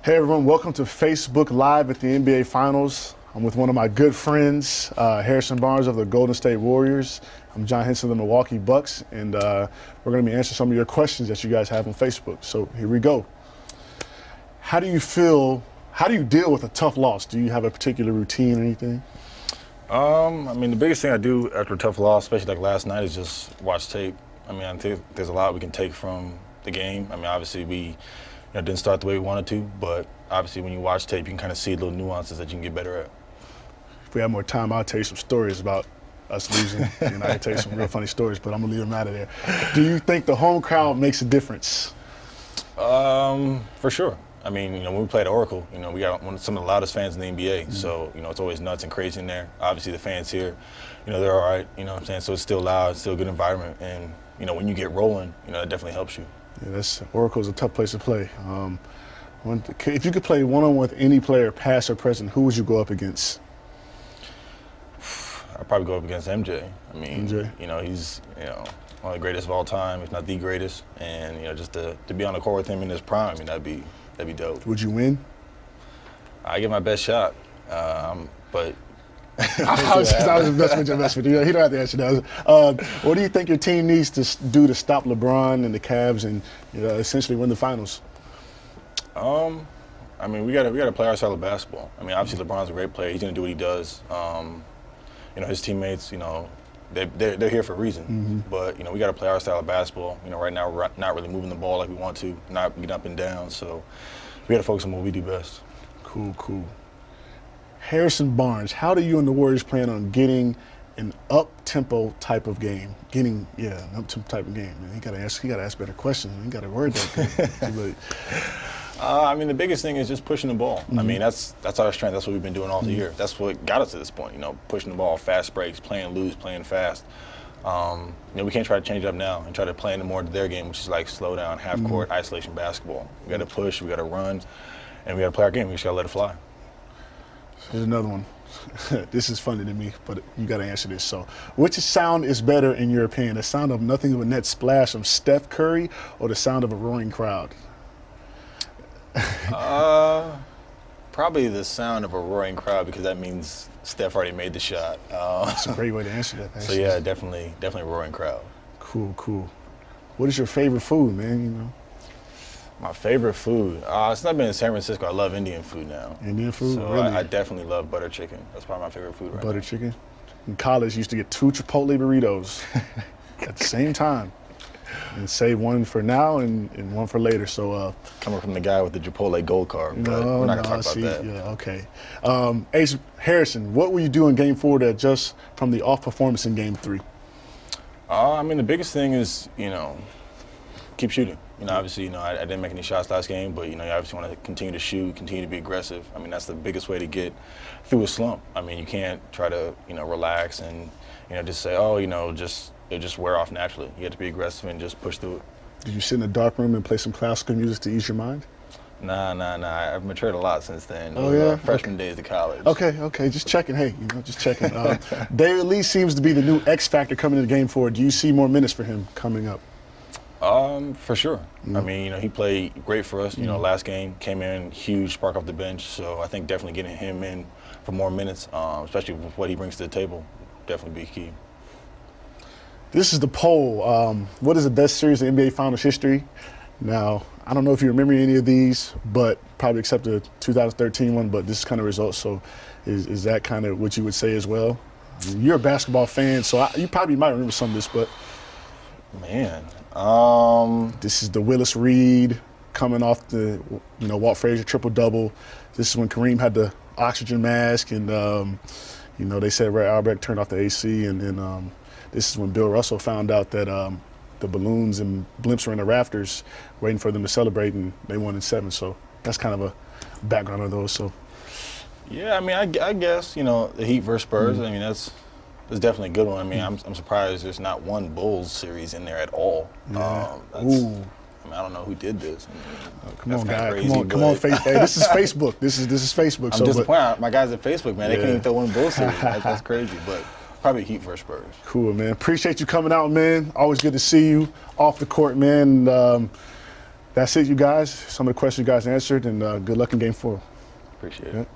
Hey everyone, welcome to Facebook Live at the NBA Finals. I'm with one of my good friends, Harrison Barnes of the Golden State Warriors. I'm John Henson of the Milwaukee Bucks, and we're going to be answering some of your questions that you guys have on Facebook. So here we go. How do you deal with a tough loss? Do you have a particular routine or anything? The biggest thing I do after a tough loss, especially like last night, is just watch tape. I think there's a lot we can take from the game. Obviously we didn't start the way we wanted to, but obviously when you watch tape, you can kind of see little nuances that you can get better at. If we have more time, I'll tell you some stories about us losing, and I can tell you some real funny stories, but I'm gonna leave them out of there. Do you think the home crowd makes a difference? For sure. When we played Oracle, we got some of the loudest fans in the NBA, so it's always nuts and crazy in there. Obviously the fans here, they're all right, so it's still loud, it's still a good environment, and when you get rolling, it definitely helps you. Yeah, Oracle's a tough place to play. If you could play one-on-one with any player, past or present, who would you go up against? I'd probably go up against MJ. MJ? He's one of the greatest of all time, if not the greatest, and just to be on the court with him in his prime, that'd be dope. Would you win? I give my best shot, but. I was messing with you. He don't have to answer that. What do you think your team needs to do to stop LeBron and the Cavs and essentially win the finals? We gotta play our style of basketball. Obviously LeBron's a great player. He's gonna do what he does. His teammates, they're here for a reason. But we gotta play our style of basketball. Right now we're not really moving the ball like we want to, not getting up and down. So we gotta focus on what we do best. Cool. Harrison Barnes, how do you and the Warriors plan on getting an up-tempo type of game? An up-tempo type of game. Man, he got to ask better questions. He got to word that. The biggest thing is just pushing the ball. That's our strength. That's what we've been doing all the year. That's what got us to this point. Pushing the ball, fast breaks, playing loose, playing fast. We can't try to change it up now and try to play into more to their game, which is like slow down, half court, isolation basketball. We got to push, we got to run, and we got to play our game. We just got to let it fly. Here's another one. This is funny to me, but you got to answer this. So, which sound is better in your opinion? The sound of nothing but net splash from Steph Curry, or the sound of a roaring crowd? Probably the sound of a roaring crowd, because that means Steph already made the shot. That's a great way to answer that. So yeah, definitely a roaring crowd. Cool. What is your favorite food, man? My favorite food? Since I've been in San Francisco, I love Indian food now. Indian food? So really? I definitely love butter chicken. That's probably my favorite food right now. Butter chicken? In college, used to get 2 Chipotle burritos at the same time. And save one for now and one for later. So coming from the guy with the Chipotle gold card, but we're not going to talk about that. Yeah, okay. Ace Harrison, what will you do in Game 4 to adjust from the off performance in Game 3? The biggest thing is, keep shooting. Obviously, I didn't make any shots last game, but, you obviously want to continue to shoot, continue to be aggressive. That's the biggest way to get through a slump. You can't try to, relax and, just say, it'll just wear off naturally. You have to be aggressive and just push through it. Did you sit in a dark room and play some classical music to ease your mind? Nah. I've matured a lot since then. Oh, yeah? Freshman days of college. Okay. Just checking. Hey, just checking. David Lee seems to be the new X factor coming into Game 4. Do you see more minutes for him coming up? For sure. He played great for us. Last game came in huge, spark off the bench. So I think definitely getting him in for more minutes, especially with what he brings to the table, definitely be key. This is the poll. What is the best series in NBA Finals history? Now, I don't know if you remember any of these, but probably except the 2013 one, but this is kind of results. So is that kind of what you would say as well? You're a basketball fan, so you probably might remember some of this, but. Man. This is the Willis Reed coming off the, Walt Frazier triple-double. This is when Kareem had the oxygen mask, and, they said Ray Albrecht turned off the AC, and then this is when Bill Russell found out that the balloons and blimps were in the rafters waiting for them to celebrate, and they won in 7. So that's kind of a background of those. So. Yeah, I guess, the Heat versus Spurs, that's definitely a good one. I'm surprised there's not one Bulls series in there at all. Yeah. I don't know who did this. Come on, guys. Come on, Facebook. Hey, this is Facebook. This is Facebook. I'm disappointed. My guys at Facebook, man, they can't even throw one Bulls series. That's crazy. But probably Heat versus Spurs. Cool, man. Appreciate you coming out, man. Always good to see you off the court, man. that's it, you guys. Some of the questions you guys answered, and good luck in Game 4. Appreciate it.